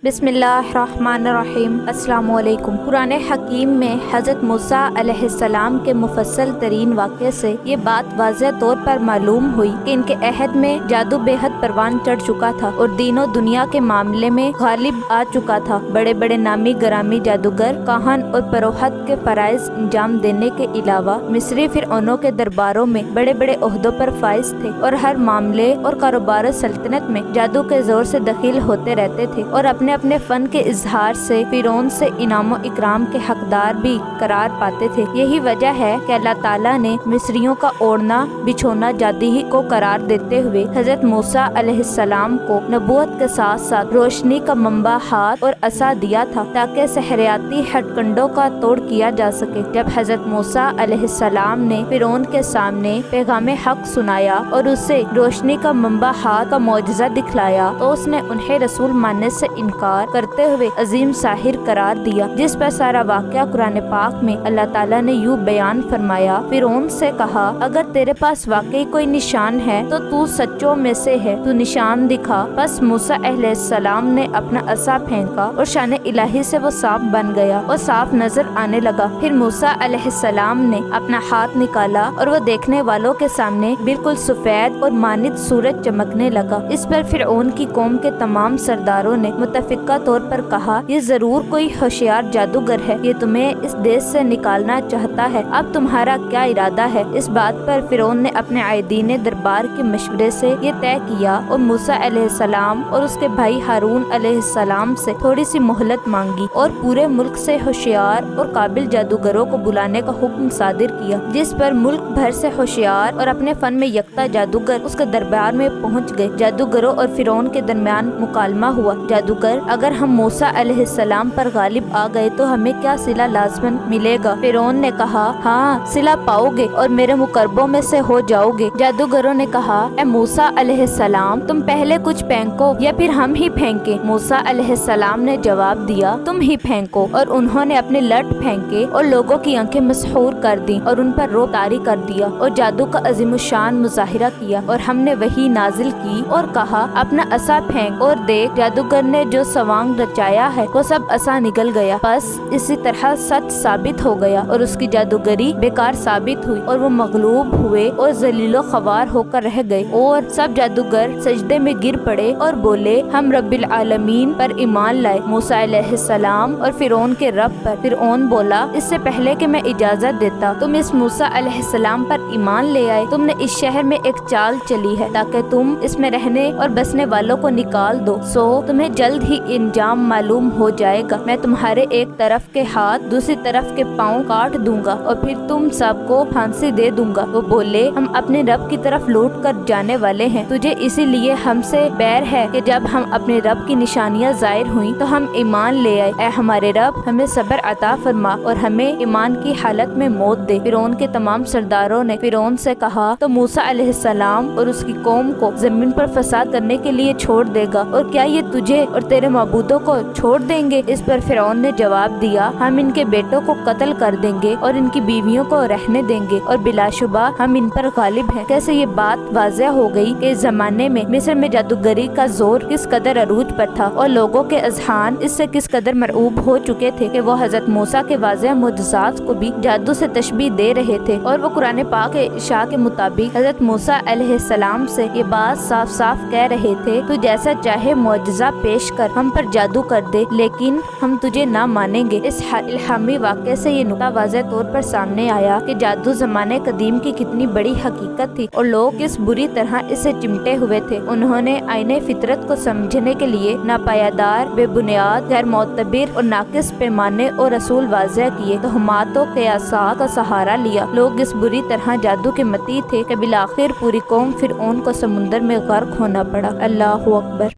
बिस्मिल्लाहिर्रहमानिर्रहीम। अस्सलाम वालेकुम। कुरान हकीम में हज़रत मूसा अलैहिस्सलाम के मुफस्सल तरीन वाक़े से ये बात वाज़ह तौर पर मालूम हुई कि इनके अहद में जादू बेहद परवान चढ़ चुका था और दीनों दुनिया के मामले में गालिब आ चुका था। बड़े बड़े नामी गरामी जादूगर, काहन और परोहत के फराइज अंजाम देने के अलावा मिस्री फिरौनों के दरबारों में बड़े बड़े ओहदों पर फाइज थे और हर मामले और कारोबार सल्तनत में जादू के जोर से दखील होते रहते थे और अपने फन के इजहार से फिरौन से इनाम और इकराम के हकदार भी करार पाते थे। यही वजह है कि अल्लाह ताला ने मिस्रियों का ओढ़ना बिछोना जादू को करार देते हुए हजरत मूसा अलैहिस्सलाम को नबूवत के साथ साथ रोशनी का मंबा हाथ और असा दिया था ताकि सहरियाती हथकंडों का तोड़ किया जा सके। जब हजरत मूसा अलैहिस्सलाम ने फिरौन के सामने पैगाम हक सुनाया और उसे रोशनी का मंबा हाथ का मौजज़ा दिखलाया तो उसने उन्हें रसूल मानने से इनकार करते हुए अजीम साहिर करार दिया, जिस पर सारा वाक़या कुरान पाक में अल्लाह ताला ने यूं बयान फरमाया। फिरौन से कहा, अगर तेरे पास वाकई कोई निशान है तो तू सच्चों में से है, तू निशान दिखा। बस मूसा अलैहिस्सलाम ने अपना असा फेंका और शान इलाही से वो सांप बन गया और साफ नजर आने लगा। फिर मूसा अलैहिस्सलाम ने अपना हाथ निकाला और वो देखने वालों के सामने बिल्कुल सफेद और मानित सूरज चमकने लगा। इस पर फिरौन की कौम के तमाम सरदारों ने मुतफिका तौर पर कहा, ये जरूर कोई होशियार जादूगर है, ये तुम्हें इस देश से निकालना चाहता है। अब तुम्हारा क्या इरादा है? इस बात पर फिरौन ने अपने आयदीन दरबार के मशवरे से ये तय किया और मूसा अलैहिस्सलाम और उसके भाई हारून अलैहिस्सलाम से थोड़ी सी मोहलत मांगी और पूरे मुल्क से होशियार और काबिल जादूगरों को बुलाने का हुक्म सादिर किया, जिस पर मुल्क भर से होशियार और अपने फन में यकता जादूगर उसके दरबार में पहुँच गए। जादूगरों और फिरौन के दरमियान मुकालमा हुआ। जादूगर, अगर हम मूसा अलैहिस्सलाम पर गालिब आ गए तो हमें क्या सिला लाजमन मिलेगा? फिरौन ने कहा, हाँ, सिला पाओगे और मेरे मुकर्रबों में से हो जाओगे। जादूगरों ने कहा, ए मूसा अलैहिस्सलाम, तुम पहले कुछ फेंको या फिर हम ही फेंके? मूसा अलैहिस्सलाम ने जवाब दिया, तुम ही फेंको। और उन्होंने अपने लठ फेंके और लोगों की आंखें मसहूर कर दी और उन पर रोब तारी कर दिया और जादू का अजीमुशान मुजाहिरा किया और हमने वही नाजिल की और कहा, अपना असा फेंक और देख, जादूगर ने जो सवांग रचाया है वो सब असा निकल गया। बस इसी तरह सच साबित हो गया और उसकी जादूगरी बेकार साबित हुई और वो मगलूब हुए और जलीलो खवार होकर रह गए। और सब जादूगर सजदे में गिर पड़े और बोले, हम रब्बिल आलमीन पर ईमान लाए, मूसा अलैहिस्सलाम और फिरौन के रब पर। फिरौन बोला, इससे पहले कि मैं इजाजत देता तुम इस मूसा अलैहिस्सलाम पर ईमान ले आए। तुमने इस शहर में एक चाल चली है ताकि तुम इसमें रहने और बसने वालों को निकाल दो, सो तुम्हें जल्द ही इंजाम मालूम हो जाएगा। मैं तुम्हारे एक तरफ के हाथ दूसरी तरफ के पाँव काट दूंगा और फिर तुम सबको फांसी दे दूंगा। वो बोले, हम अपने रब की तरफ लौट कर जाने वाले हैं। तुझे इसीलिए हमसे बैर है कि जब हम अपने रब की निशानियां जाहिर हुई तो हम ईमान ले आए। ऐ हमारे रब, हमें सब्र अता फरमा और हमें ईमान की हालत में मौत दे। फिरौन के तमाम सरदारों ने फिरौन से कहा, तो मूसा अलैहिस्सलाम और उसकी कौम को जमीन पर फसाद करने के लिए छोड़ देगा और क्या ये तुझे और तेरे माबूदों को छोड़ देंगे? इस पर फिरौन ने जवाब दिया, हम इनके बेटों को कत्ल कर देंगे और इनकी बीवियों को रहने देंगे और बिलाशुबा हम इन पर गालिब हैं। कैसे ये बात वाज़ह हो गई कि इस जमाने में मिस्र में जादूगरी का जोर किस कदर अरूज पर था और लोगों के अजहान इससे किस कदर मरऊब हो चुके थे कि वो हजरत मूसा के वाज़ह मुअज्जिज़ात को भी जादू से तशबीह दे रहे थे। और वो कुरान पाक के इशारा के मुताबिक हजरत मूसा अलैहिस्सलाम से ये बात साफ साफ कह रहे थे, तू जैसा चाहे मुअज्जिज़ा पेश कर, हम पर जादू कर दे, लेकिन हम तुझे ना मानेंगे। इस इल्हामी वाक़े से ये नुक्ता वाज़ह तौर पर सामने आया कि जादू ज़माने कदीम की कितनी बड़ी हकीकत थी और लोग किस बुरी तरह इससे चिमटे हुए थे। उन्होंने आईने फितरत को समझने के लिए नापायादार, बेबुनियाद, गैर मोतबिर और नाकिस पैमाने और रसूल वाज़ह किए, तोहमातों क़यासात का सहारा लिया। लोग इस बुरी तरह जादू के मती थे कि बिलाखिर पूरी कौम फिरऔन को समुंदर में गर्क होना पड़ा। अल्लाहु अकबर।